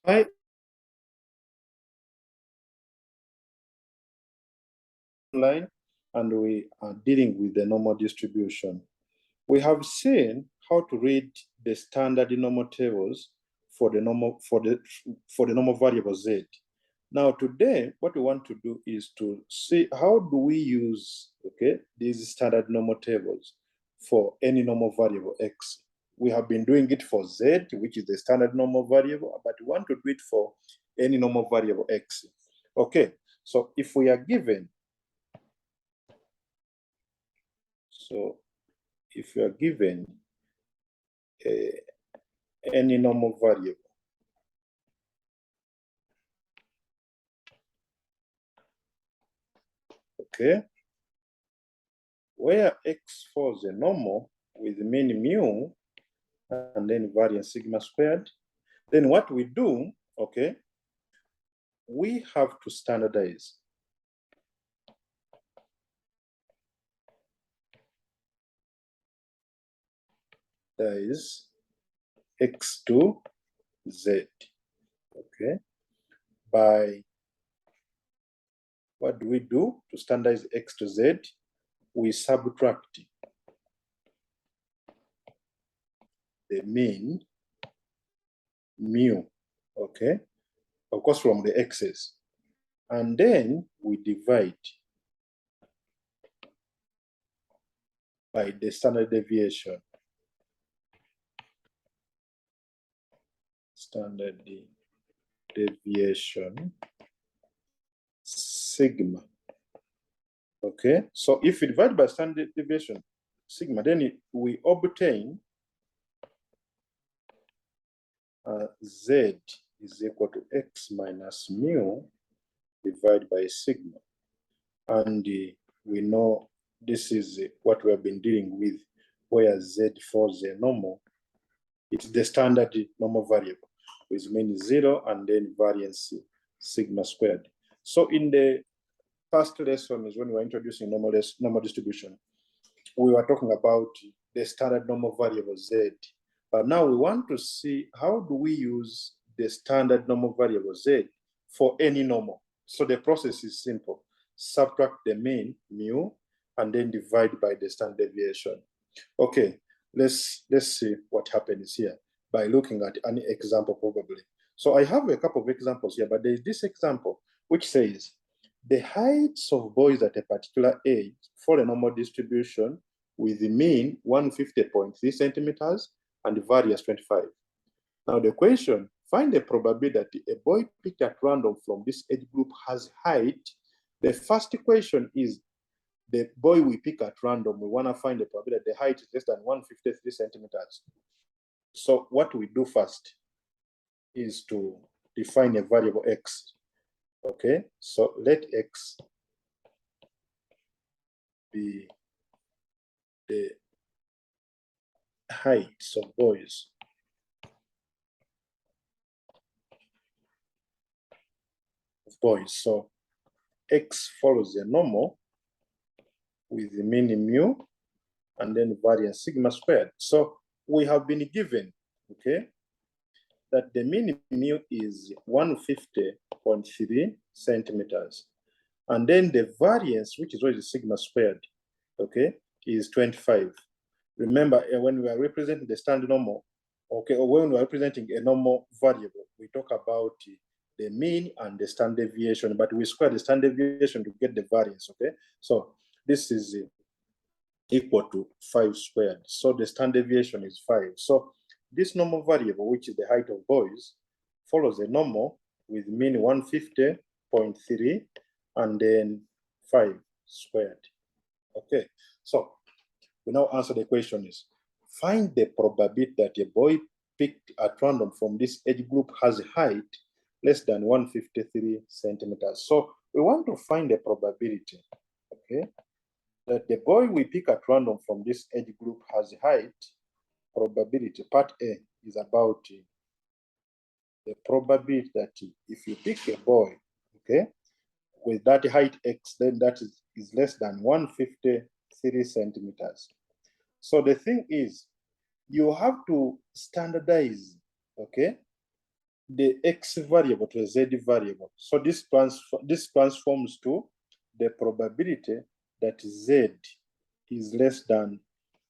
Hi, online, and we are dealing with the normal distribution. We have seen how to read the standard normal tables for the normal variable z. Now today, what we want to do is to see how do we use these standard normal tables for any normal variable x. We have been doing it for z, which is the standard normal variable, but we want to do it for any normal variable x. Okay, so if we are given So if you are given any normal variable, okay, where x falls a normal with mean mu and then variance sigma squared, then what we do, okay, we have to standardize. That is x to z, okay, by what do we do to standardize x to z? We subtract the mean mu, okay, of course from the x's, and then we divide by the standard deviation. Standard deviation sigma. Okay, so if we divide by standard deviation sigma, then we obtain z is equal to x minus mu divided by sigma. And we know this is what we have been dealing with, where z falls a normal. It's the standard normal variable, which means 0 and then variance sigma squared. So in the past lesson is when we were introducing normal distribution, we were talking about the standard normal variable z. But now we want to see how do we use the standard normal variable z for any normal. So the process is simple. Subtract the mean, mu, and then divide by the standard deviation. Okay, let's see what happens here by looking at an example probably. So I have a couple of examples here, but there's this example which says the heights of boys at a particular age for a normal distribution with the mean 150.3 centimeters and the variance 25. Now the question, find the probability that a boy picked at random from this age group has height. The first question is the boy we pick at random, we want to find the probability that the height is less than 153 centimeters. So what we do first is to define a variable x. Okay, so let x be the heights of boys So x follows the normal with the mean mu and then variance sigma squared. So we have been given, okay, that the mean mu is 150.3 centimeters. And then the variance, which is always sigma squared, okay, is 25. Remember, when we are representing the standard normal, okay, or when we are representing a normal variable, we talk about the mean and the standard deviation, but we square the standard deviation to get the variance, okay? So this is equal to 5 squared. So the standard deviation is 5. So this normal variable, which is the height of boys, follows a normal with mean 150.3 and then 5 squared. Okay, so we now answer the question is, find the probability that a boy picked at random from this age group has a height less than 153 centimeters. So we want to find the probability, okay, that the boy we pick at random from this age group has a height. Probability, part A, is about the probability that if you pick a boy, okay, with that height x, then that is less than 153 centimeters. So the thing is, you have to standardize, okay, the x variable to a z variable. So this transforms to the probability that z is less than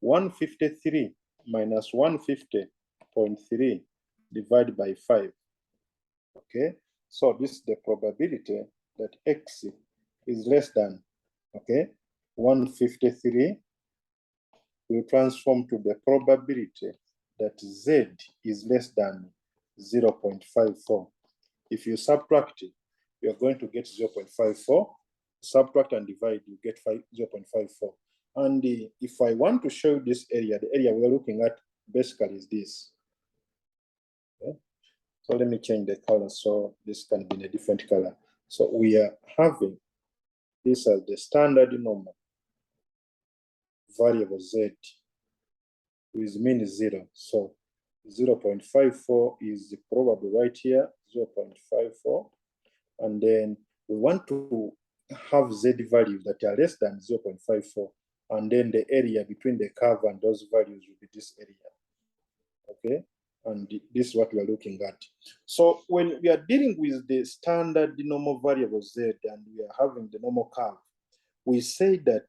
153 minus 150.3 divided by 5. Okay, so this is the probability that x is less than, okay, 153 will transform to the probability that z is less than 0.54. If you subtract it, you're going to get 0.54. Subtract and divide, you get 0.54. And if I want to show this area, the area we're looking at basically is this. Okay? So let me change the color so this can be in a different color. So we are having this as the standard normal variable z, which means 0. So 0.54 is probably right here, 0.54. And then we want to have z values that are less than 0.54. And then the area between the curve and those values will be this area. Okay, and this is what we are looking at. So when we are dealing with the standard normal variable z and we are having the normal curve, we say that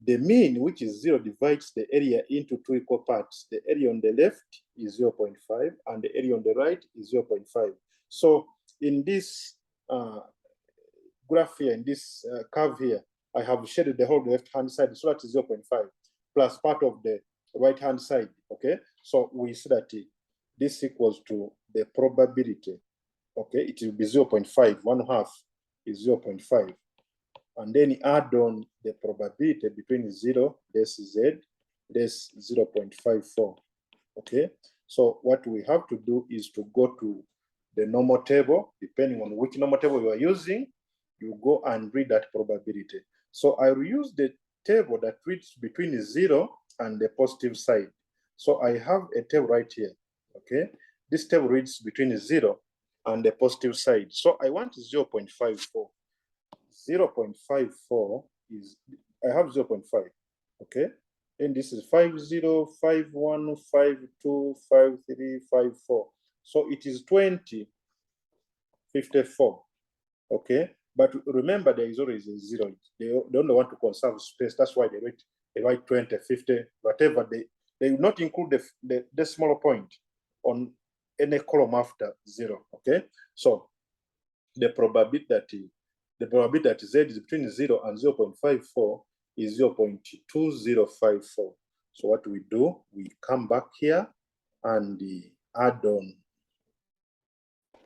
the mean, which is 0, divides the area into 2 equal parts. The area on the left is 0.5 and the area on the right is 0.5. So in this graph here, in this curve here, I have shaded the whole left-hand side, so that is 0.5 plus part of the right-hand side, okay? So we see that this equals to the probability, okay? It will be 0.5, 1/2 is 0.5. And then add on the probability between 0, this z, this 0.54, okay? So what we have to do is to go to the normal table, depending on which normal table you are using, you go and read that probability. So I will use the table that reads between 0 and the positive side. So I have a table right here, okay? This table reads between 0 and the positive side. So I want 0.54. 0.54 is, I have 0.5, okay? And this is 50, 51, 52, 53, 54. So it is 20, 54, okay? But remember, there is always a 0. They don't want to conserve space. That's why they write 20, 50, whatever. They will not include the decimal point on any column after 0, okay? So the probability that z is between 0 and 0.54 is 0.2054. So what we do, we come back here and add on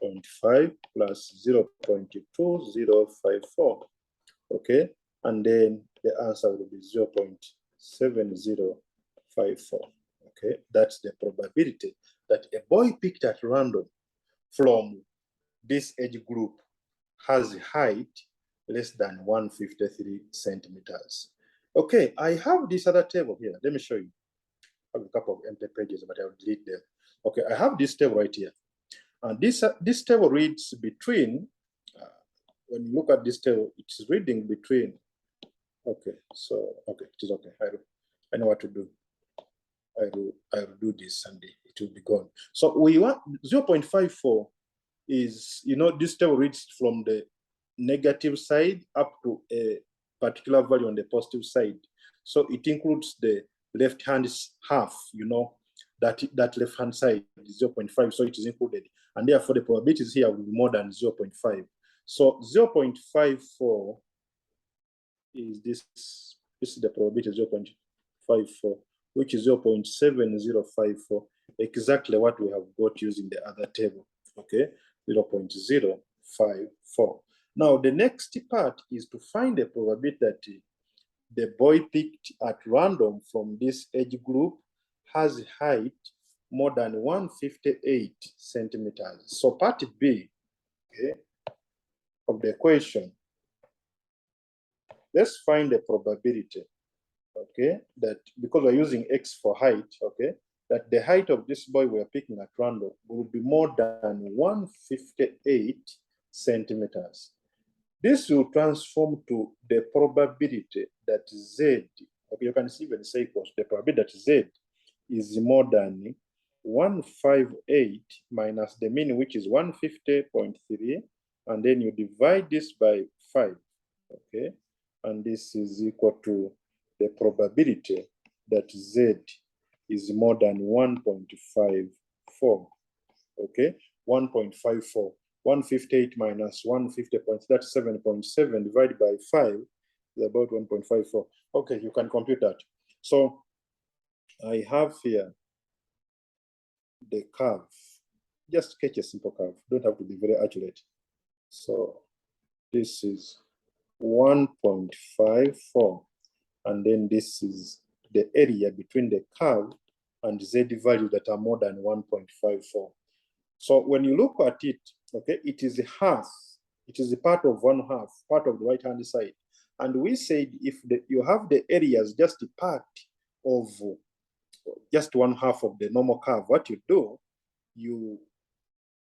0.5 plus 0.2054, okay? And then the answer will be 0.7054, okay? That's the probability that a boy picked at random from this age group has height less than 153 centimeters. Okay, I have this other table here. Let me show you. I have a couple of empty pages, but I will delete them. Okay, I have this table right here. And this table reads between, when you look at this table, it's reading between, okay, so, okay, it is okay. I know what to do. I will do this and it will be gone. So we want 0.54 is, you know, this table reads from the negative side up to a particular value on the positive side. So it includes the left-hand half, you know, that left-hand side is 0.5, so it is included. And therefore the probabilities here will be more than 0.5. So 0.54 is this is the probability 0.54, which is 0.7054, exactly what we have got using the other table, okay? 0.054. Now, the next part is to find the probability that the boy picked at random from this age group has height more than 158 centimeters. So part B, okay, of the equation, let's find the probability, okay, that because we're using x for height, okay, that the height of this boy we're picking at random will be more than 158 centimeters. This will transform to the probability that z, okay, you can see when it's equals, the probability that z is more than 158 minus the mean, which is 150.3, and then you divide this by 5, okay? And this is equal to the probability that Z is more than 1.54, okay? 1.54. 158 minus 150 points, that's 7.7 divided by 5 is about 1.54. Okay, you can compute that. So I have here the curve. Just sketch a simple curve. Don't have to be very accurate. So this is 1.54, and then this is the area between the curve and Z value that are more than 1.54. So when you look at it, okay, it is a half. It is a part of 1/2, part of the right-hand side. And we said if you have the areas just a part of just 1/2 of the normal curve, what you do, you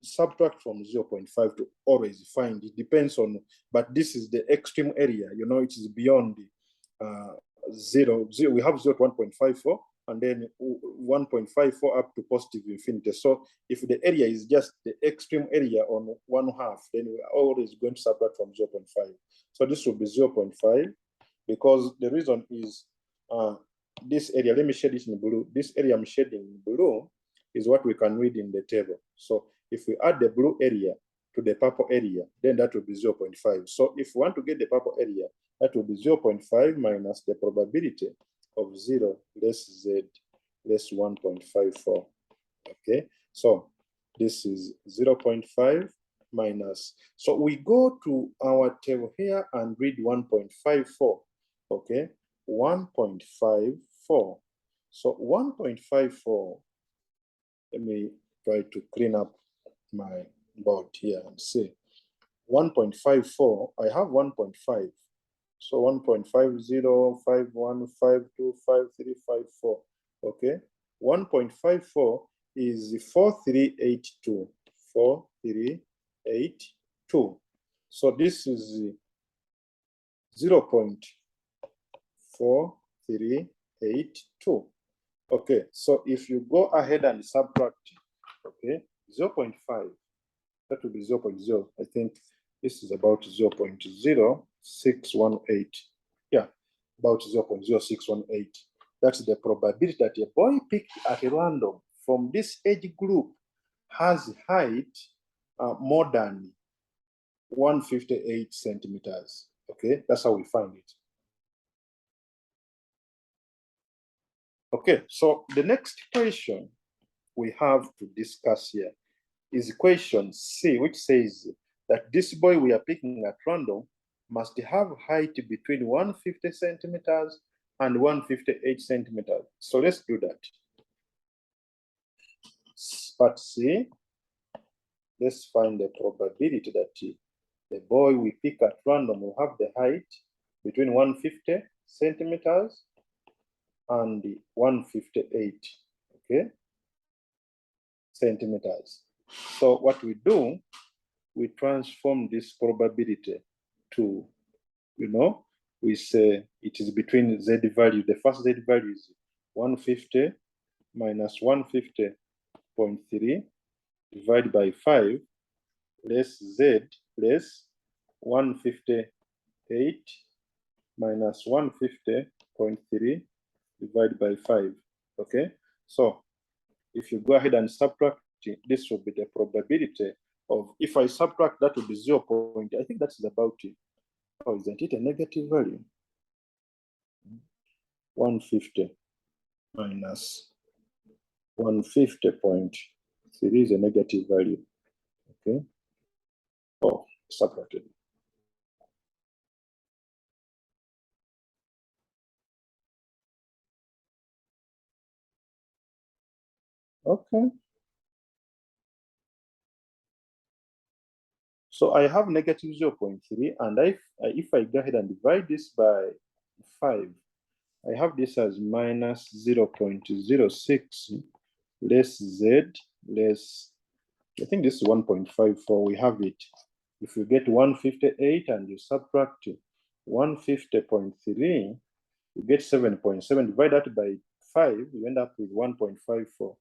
subtract from 0.5 to always find. It depends on, but this is the extreme area. You know, it is beyond 0. We have 0 to 1.54, and then 1.54 up to positive infinity. So if the area is just the extreme area on 1/2, then we are always going to subtract from 0.5. So this will be 0.5, because the reason is this area, let me shade it in blue. This area I'm shading in blue is what we can read in the table. So if we add the blue area to the purple area, then that will be 0.5. So if we want to get the purple area, that will be 0.5 minus the probability of 0 less Z less 1.54. Okay, so this is 0.5 minus. So we go to our table here and read 1.54. Okay, 1.54. So 1.54, let me try to clean up my board here and see. 1.54, I have 1.5. So 1.50, 51, 52, 53, 54. Okay. 1.54 is 4382. 4382. So this is 0.4382. Okay, so if you go ahead and subtract, okay, 0.5, that will be 0.0. I think this is about 0.0618. Yeah, about 0.0618. That's the probability that a boy picked at a random from this age group has height more than 158 centimeters. Okay, that's how we find it. Okay, so the next question we have to discuss here is question C, which says that this boy we are picking at random must have height between 150 centimeters and 158 centimeters. So let's do that. Part C, let's find the probability that the boy we pick at random will have the height between 150 centimeters and 158, okay, centimeters. So what we do, we transform this probability to, you know, we say it is between Z value. The first Z value is 150 minus 150.3 divided by 5 less Z less 158 minus 150.3 divided by 5. Okay, so if you go ahead and subtract, this will be the probability of, if I subtract, that will be 0. I think that's about it. Oh, isn't it a negative value? 150 minus 150.3 is a negative value. Okay. Oh, subtracted. Okay. So I have negative 0.3, and if I go ahead and divide this by 5, I have this as minus 0.06 less Z less, I think this is 1.54, we have it. If you get 158 and you subtract 150.3, you get 7.7. Divide that by 5, you end up with 1.54.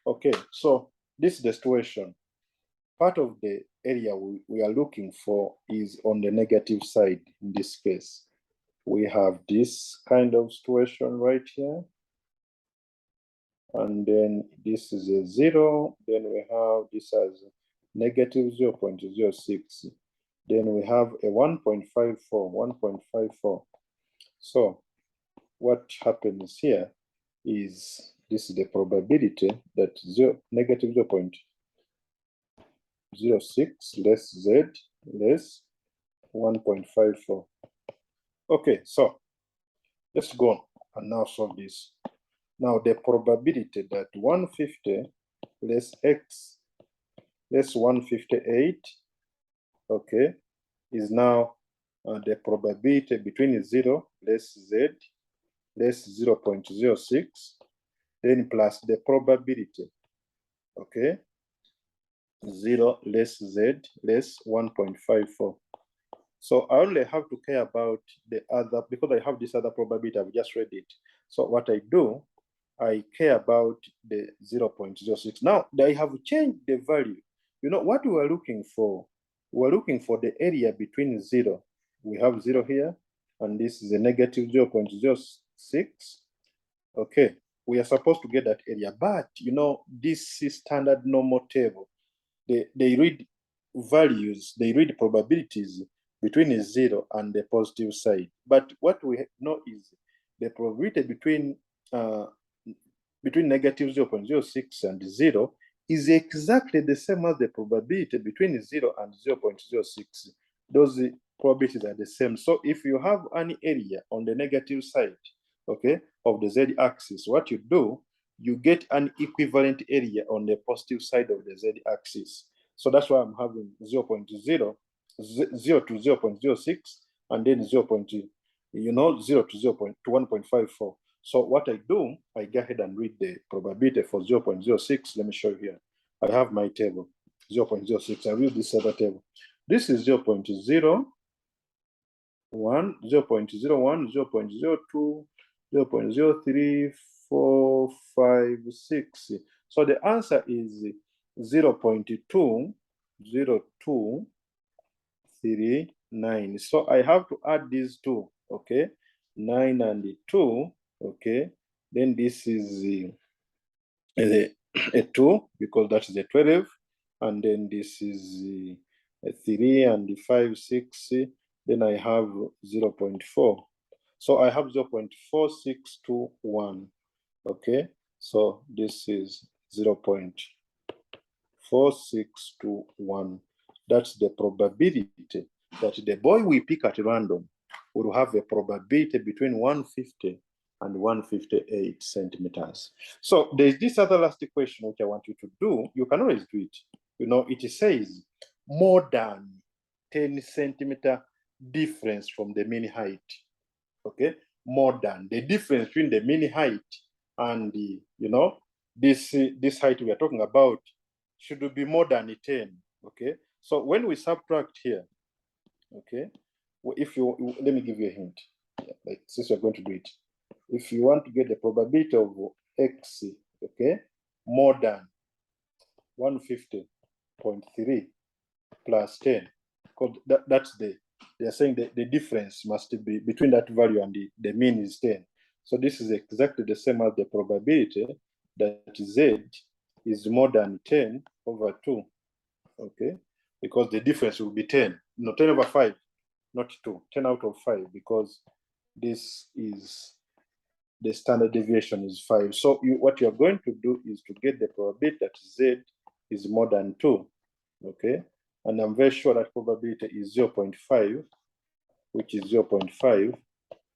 Okay, so this is the situation. Part of the area we are looking for is on the negative side. In this case, we have this kind of situation right here. And then this is a 0. Then we have this as negative 0.06. Then we have a 1.54. So what happens here is this is the probability that negative 0.06 less z less 1.54. Okay, so let's go on and now solve this. Now the probability that 150 less x less 158, okay, is now the probability between 0 less z less 0.06, then plus the probability, okay, 0 less z less 1.54. So I only have to care about the other, because I have this other probability, I've just read it. So what I do, I care about the 0.06. Now I have changed the value. You know what we are looking for? We're looking for the area between 0. We have 0 here, and this is a negative 0.06. Okay, we are supposed to get that area, but you know, this is standard normal table. They read values, they read probabilities between a 0 and the positive side. But what we know is the probability between negative 0.06 and 0 is exactly the same as the probability between 0 and 0.06. Those probabilities are the same. So if you have any area on the negative side, okay, of the z-axis, what you do, you get an equivalent area on the positive side of the z-axis. So that's why I'm having 0 to 0.06, and then 0 to 1.54. So what I do, I go ahead and read the probability for 0.06. Let me show you here. I have my table, 0.06. I read this other table. This is 0.01, 0.01, 0.02, 0.03, 4, 5, 6. So the answer is 0.0239. So I have to add these two, okay? 9 and 2, okay? Then this is a 2, because that is a 12. And then this is a 3 and 5, 6. Then I have 0.4. So I have 0.4621, okay? So this is 0.4621. That's the probability that the boy we pick at random will have a probability between 150 and 158 centimeters. So there's this other last question which I want you to do. You can always do it. You know, it says more than 10 centimeter difference from the mean height. Okay, more than the difference between the mean height and the, you know, this height we are talking about should be more than 10. Okay, so when we subtract here, okay, if you, let me give you a hint, like since we're going to do it, if you want to get the probability of x, okay, more than 150.3 plus 10, because that's they're saying that the difference must be between that value and the mean is 10. So this is exactly the same as the probability that z is more than 10 over 2, okay? Because the difference will be 10, no, 10 over 5, not 2, 10 out of 5, because this is, the standard deviation is 5. So what you're going to do is to get the probability that z is more than 2, okay? And I'm very sure that probability is 0.5, which is 0.5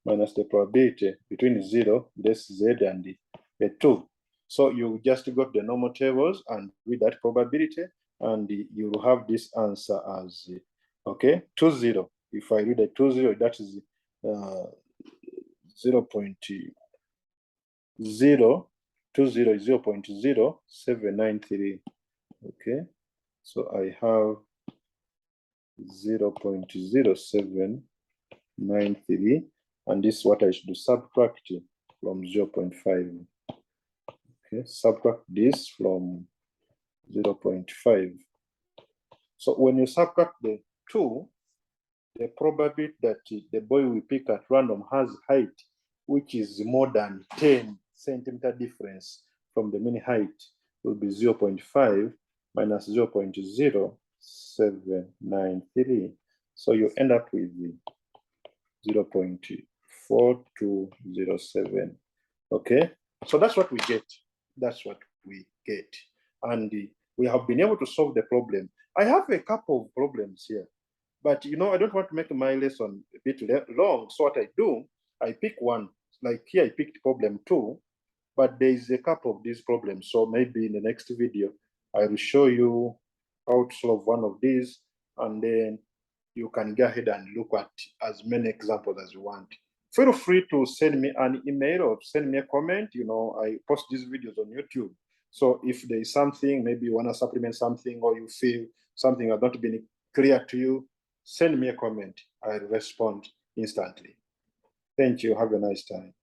minus the probability between 0 less z and the 2. So you just got the normal tables and with that probability, and you will have this answer as, okay, 20. If I read a 20, that is 0.020 is 0.0793. Okay, so I have 0.0793, and this is what I should subtract from 0.5. Okay, subtract this from 0.5. So when you subtract the 2, the probability that the boy we pick at random has height which is more than 10 centimeter difference from the mean height will be 0.5 minus 0.0793. So you end up with 0.4207. Okay, so that's what we get. That's what we get. And we have been able to solve the problem. I have a couple of problems here, but I don't want to make my lesson a bit long. So what I do, I pick one. Like here, I picked problem 2, but there is a couple of these problems. So maybe in the next video, I will show you how to solve one of these, and then you can go ahead and look at as many examples as you want. Feel free to send me an email or send me a comment. I post these videos on YouTube. So if there is something, maybe you want to supplement something, or you feel something has not been clear to you, send me a comment. I'll respond instantly. Thank you. Have a nice time.